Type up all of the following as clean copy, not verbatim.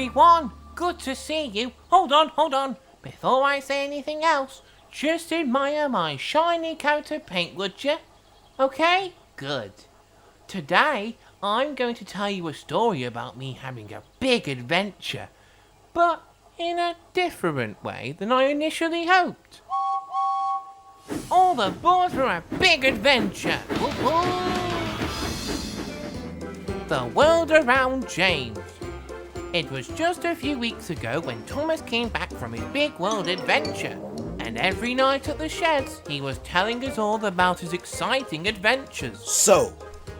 everyone. Good to see you. Hold on. Before I say anything else, just admire my shiny coat of paint, would you? Okay? Good. Today, I'm going to tell you a story about me having a big adventure, but in a different way than I initially hoped. All aboard for a big adventure! The world around James. It was just a few weeks ago when Thomas came back from his big world adventure, and every night at the sheds he was telling us all about his exciting adventures. So,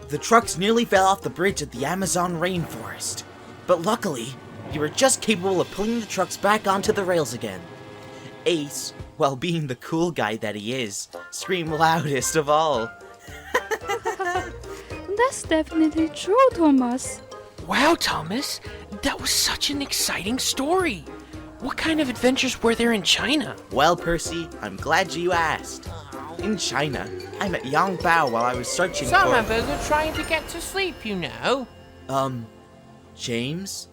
the trucks nearly fell off the bridge at the Amazon rainforest, but luckily, you were just capable of pulling the trucks back onto the rails again. Ace, while being the cool guy that he is, screamed loudest of all. That's definitely true, Thomas. Wow, Thomas, that was such an exciting story. What kind of adventures were there in China? Well, Percy, I'm glad you asked. In China, I met Yangbao while I was searching Some for... of us are trying to get to sleep, you know. James?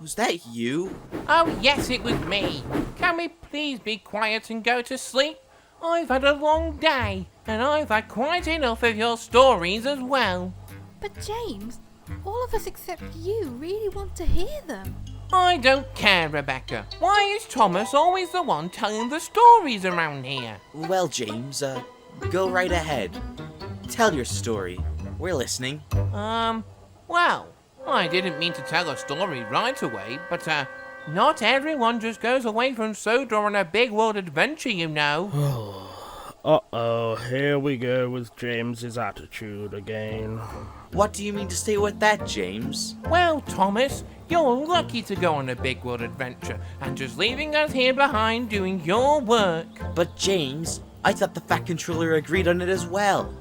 Was that you? Oh yes, it was me. Can we please be quiet and go to sleep? I've had a long day, and I've had quite enough of your stories as well. But James, all of us except you really want to hear them. I don't care, Rebecca. Why is Thomas always the one telling the stories around here? Well, James, go right ahead. Tell your story. We're listening. Well, I didn't mean to tell a story right away, but, not everyone just goes away from Sodor on a big world adventure, you know. Uh-oh, here we go with James's attitude again. What do you mean to say with that, James? Well, Thomas, you're lucky to go on a big world adventure and just leaving us here behind doing your work. But James, I thought the Fat Controller agreed on it as well.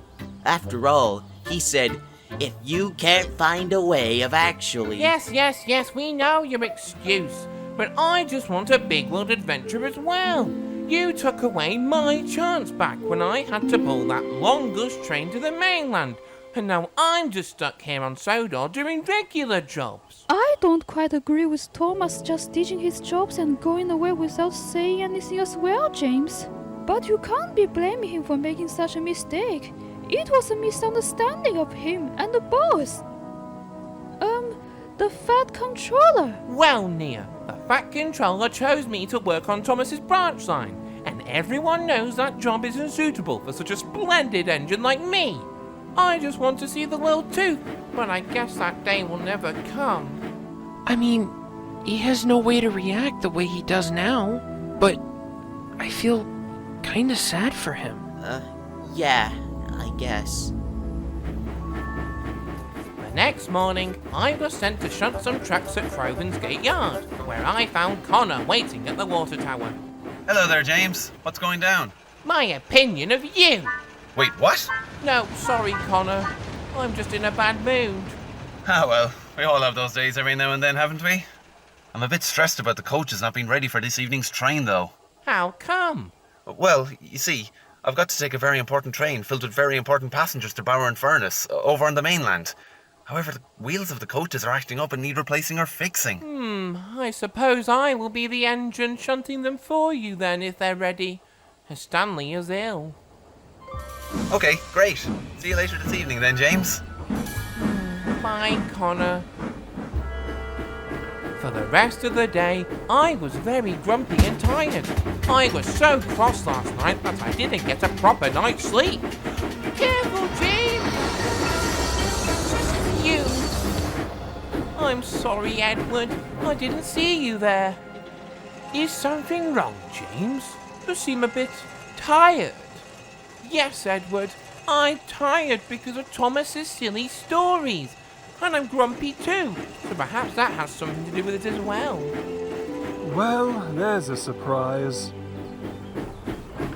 After all, he said, if you can't find a way of actually... Yes, we know your excuse. But I just want a big world adventure as well. You took away my chance back when I had to pull that longest train to the mainland. And now I'm just stuck here on Sodor doing regular jobs. I don't quite agree with Thomas just ditching his jobs and going away without saying anything as well, James. But you can't be blaming him for making such a mistake. It was a misunderstanding of him and the boss. The Fat Controller. Well, Nia, the Fat Controller chose me to work on Thomas's branch line. And everyone knows that job isn't suitable for such a splendid engine like me. I just want to see the world too, but I guess that day will never come. I mean, he has no way to react the way he does now, but I feel kinda sad for him. Yeah, I guess. The next morning, I was sent to shunt some trucks at Crovan's Gate Yard, where I found Connor waiting at the water tower. Hello there, James. What's going down? My opinion of you! Wait, what? No, sorry, Connor. I'm just in a bad mood. Ah, well, we all have those days every now and then, haven't we? I'm a bit stressed about the coaches not being ready for this evening's train, though. How come? Well, you see, I've got to take a very important train filled with very important passengers to Bower and Furnace, over on the mainland. However, the wheels of the coaches are acting up and need replacing or fixing. I suppose I will be the engine shunting them for you then, if they're ready. As Stanley is ill. Okay, great. See you later this evening then, James. Bye, Connor. For the rest of the day, I was very grumpy and tired. I was so cross last night that I didn't get a proper night's sleep. Careful, James! You. I'm sorry, Edward. I didn't see you there. Is something wrong, James? You seem a bit tired. Yes, Edward. I'm tired because of Thomas's silly stories. And I'm grumpy too, so perhaps that has something to do with it as well. Well, there's a surprise.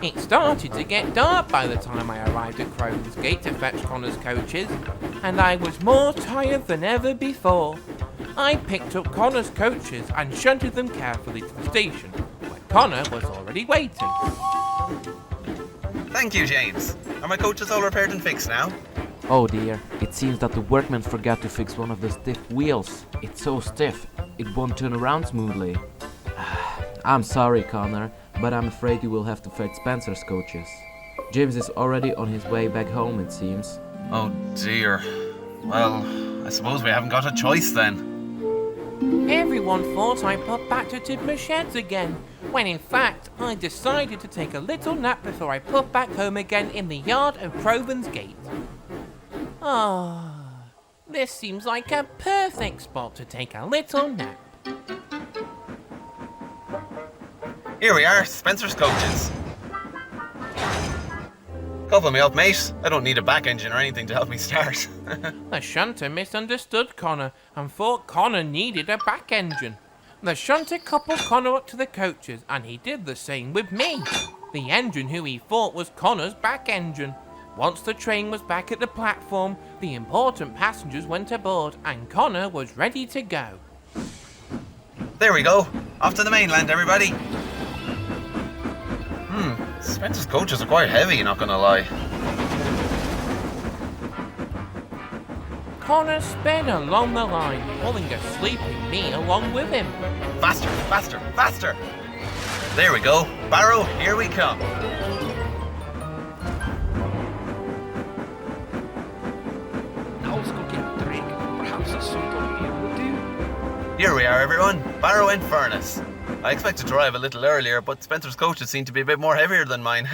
It started to get dark by the time I arrived at Crovan's Gate to fetch Connor's coaches, and I was more tired than ever before. I picked up Connor's coaches and shunted them carefully to the station, where Connor was already waiting. Thank you, James. Are my coaches all repaired and fixed now? Oh dear, it seems that the workmen forgot to fix one of the stiff wheels. It's so stiff. it won't turn around smoothly. I'm sorry, Connor, but I'm afraid you will have to fight Spencer's coaches. James is already on his way back home, it seems. Oh dear. Well, I suppose we haven't got a choice then. Everyone thought I popped back to Tidmouth Sheds again, when in fact I decided to take a little nap before I put back home again in the yard of Proven's Gate. This seems like a perfect spot to take a little nap. Here we are, Spencer's coaches. Couple me up, mate. I don't need a back engine or anything to help me start. The shunter misunderstood Connor and thought Connor needed a back engine. The shunter coupled Connor up to the coaches and he did the same with me. The engine who he thought was Connor's back engine. Once the train was back at the platform, the important passengers went aboard and Connor was ready to go. There we go. Off to the mainland, everybody. Spencer's coaches are quite heavy, not gonna lie. Connor sped along the line, pulling a sleeping me along with him. Faster, faster, faster! There we go. Barrow, here we come. Now let's go get a drink. Perhaps a Sodor beer will do. Here we are, everyone. Barrow and Furnace. I expected to arrive a little earlier, but Spencer's coaches seem to be a bit more heavier than mine.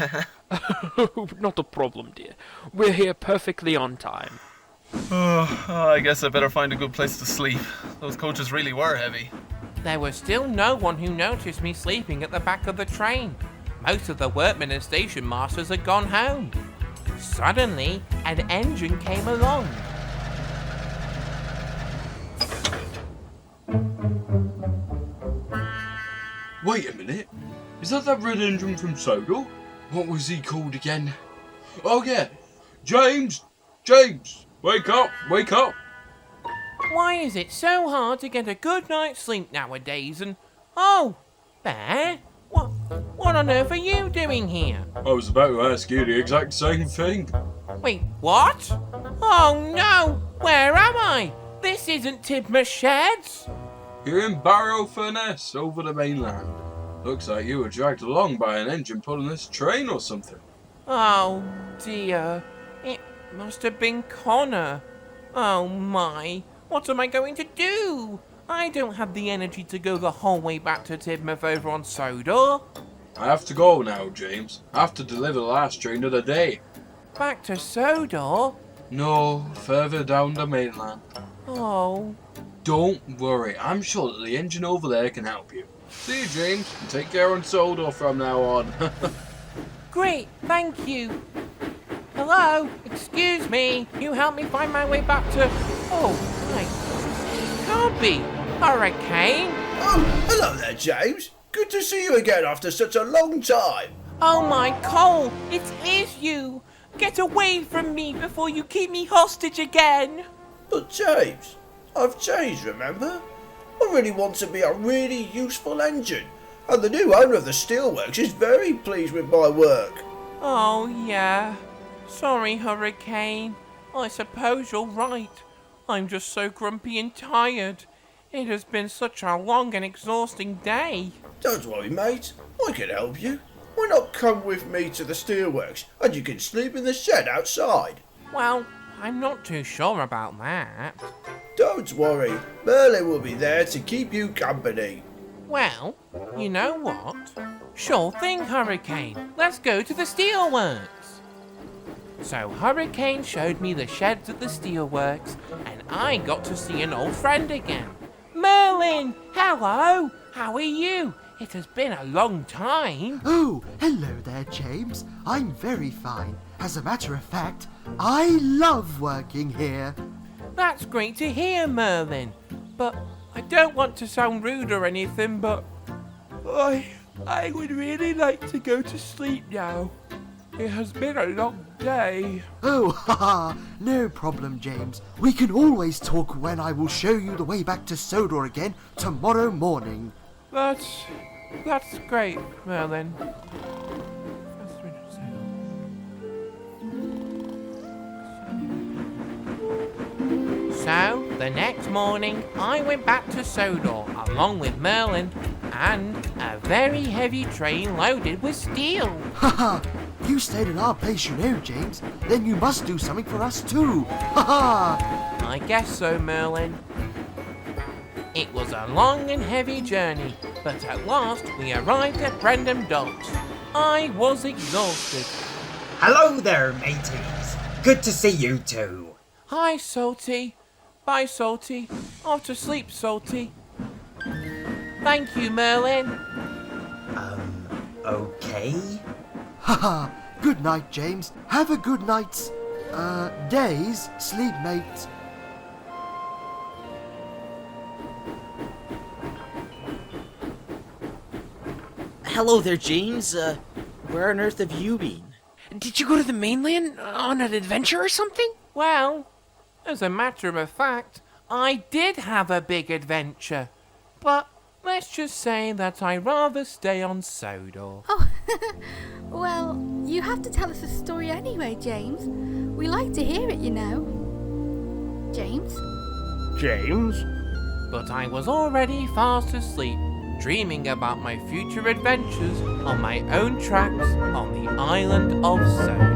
Not a problem, dear. We're here perfectly on time. I guess I better find a good place to sleep. Those coaches really were heavy. There was still no one who noticed me sleeping at the back of the train. Most of the workmen and station masters had gone home. Suddenly, an engine came along. Wait a minute. Is that red engine from Sodor? What was he called again? Oh yeah. James! James! Wake up! Wake up! Why is it so hard to get a good night's sleep nowadays? And oh, Bear, what on earth are you doing here? I was about to ask you the exact same thing. Wait, what? Oh no! Where am I? This isn't Tidmouth Sheds. You're in Barrow Furness, over the mainland. Looks like you were dragged along by an engine pulling this train or something. Oh dear, it must have been Connor. Oh my, what am I going to do? I don't have the energy to go the whole way back to Tidmouth over on Sodor. I have to go now, James. I have to deliver the last train of the day. Back to Sodor? No, further down the mainland. Oh. Don't worry, I'm sure that the engine over there can help you. See you, James. Take care on Sodor from now on. Great, thank you. Hello, excuse me. You help me find my way back to... Oh, right. Can't be. Hurricane? Oh, hello there, James. Good to see you again after such a long time. Oh my Cole, it is you. Get away from me before you keep me hostage again. But James, I've changed, remember? I really want to be a really useful engine, and the new owner of the steelworks is very pleased with my work. Oh yeah. Sorry, Hurricane. I suppose you're right. I'm just so grumpy and tired. It has been such a long and exhausting day. Don't worry, mate. I can help you. Why not come with me to the steelworks, and you can sleep in the shed outside? Well, I'm not too sure about that. Don't worry. Merlin will be there to keep you company. Well, you know what? Sure thing, Hurricane. Let's go to the steelworks. So Hurricane showed me the sheds at the steelworks, and I got to see an old friend again. Merlin! Hello! How are you? It has been a long time. Oh, hello there, James. I'm very fine. As a matter of fact, I love working here. That's great to hear, Merlin. But I don't want to sound rude or anything, but I would really like to go to sleep now. It has been a long day. Oh, haha, no problem, James. We can always talk when I will show you the way back to Sodor again tomorrow morning. That's great, Merlin. So, The next morning, I went back to Sodor along with Merlin and a very heavy train loaded with steel. Haha! You stayed at our place, you know, James. Then you must do something for us too. Haha! I guess so, Merlin. It was a long and heavy journey, but at last we arrived at Brendam Docks. I was exhausted. Hello there, mateys. Good to see you two. Hi, Salty. Bye, Salty. Off to sleep, Salty. Thank you, Merlin. Okay. Haha! Good night, James. Have a good night's, day's sleep, mate. Hello there, James. Where on earth have you been? Did you go to the mainland on an adventure or something? Well, as a matter of fact, I did have a big adventure. But let's just say that I rather stay on Sodor. Oh, well, you have to tell us a story anyway, James. We like to hear it, you know. James? James? But I was already fast asleep, dreaming about my future adventures on my own tracks on the island of Sodor.